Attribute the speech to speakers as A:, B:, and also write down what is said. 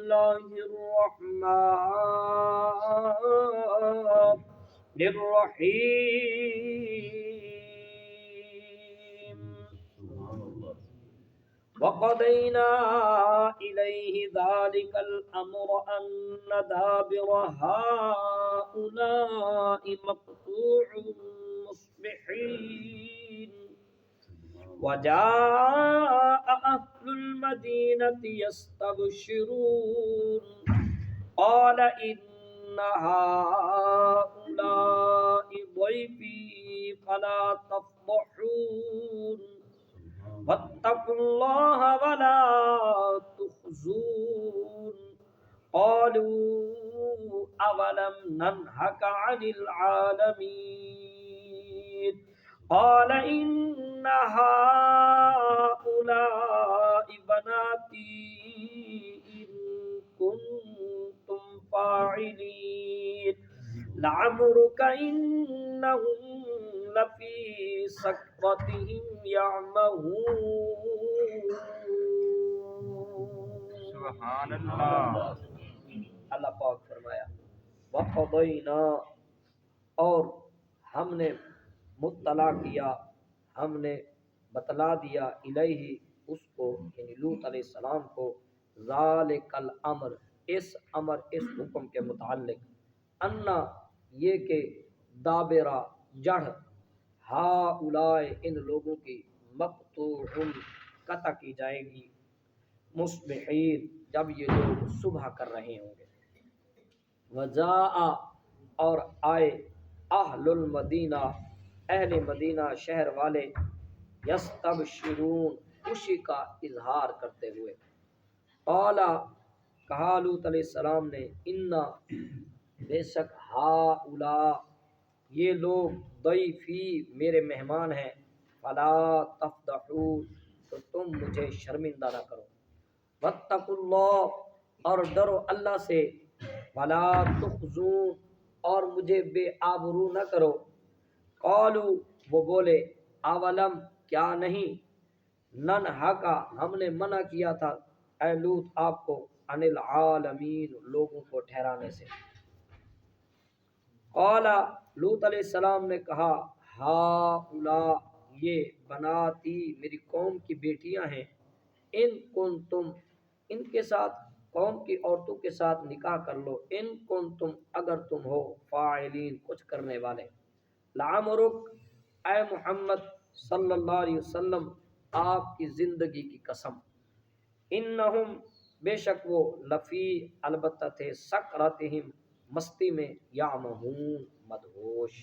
A: الله الرحمن الرحيم. وقضينا إليه ذلك الأمر أن دابر هؤلاء مقطوع مصبحين. وجاء أهل المدينة يستبشرون قال إن هؤلاء ضيفي فلا تفضحون واتقوا الله ولا تخزون. قالوا أولم ننهك عن العالمين قال إن هؤلاء بناتي إن كنتم فاعلين لعمرك إنهم لفي سكرتهم يعمهون.
B: سبحان اللہ.
A: اللہ پاک فرمایا وقضینا، اور ہم نے مطلع کیا، ہم نے بتلا دیا الیہ، اس کو یعنی لوط علیہ السلام کو، ذالک الامر، اس امر، اس حکم کے متعلق، انا، یہ کہ دابرہ، جڑھ، ہاؤلائے، ان لوگوں کی، مقطوع، قطع کی جائے گی، مصبحین، جب یہ لوگ صبح کر رہے ہوں گے. وجاء، اور آئے، اہل المدینہ، اہل مدینہ شہر والے، یستبشرون، خوشی کا اظہار کرتے ہوئے. قال، کہا لوط علیہ السلام نے، انا، بے شک، ہاؤلاء، یہ لوگ، ضیفی، میرے مہمان ہیں، فلا تفضحون، تو تم مجھے شرمندہ نہ کرو، واتقوا اللہ، اور ڈرو اللہ سے، ولا تخزون، اور مجھے بے آبرو نہ کرو. قالوا، وہ بولے، اولم، کیا نہیں، ننہکا، ہم نے منع کیا تھا اے لوط آپ کو، عن العالمین، لوگوں کو ٹھہرانے سے. قال، لوط علیہ السلام نے کہا، ہاؤلاء، یہ، بناتی، میری قوم کی بیٹیاں ہیں، ان کنتم، ان کے ساتھ، قوم کی عورتوں کے ساتھ نکاح کر لو، ان کنتم، اگر تم ہو، فاعلین، کچھ کرنے والے. لعمرک، اے محمد صلی اللہ علیہ وسلم، آپ کی زندگی کی قسم، انہم، بے شک وہ، لفی، البتہ تھے، سکرتہم، مستی میں، یعمہون، مدہوش.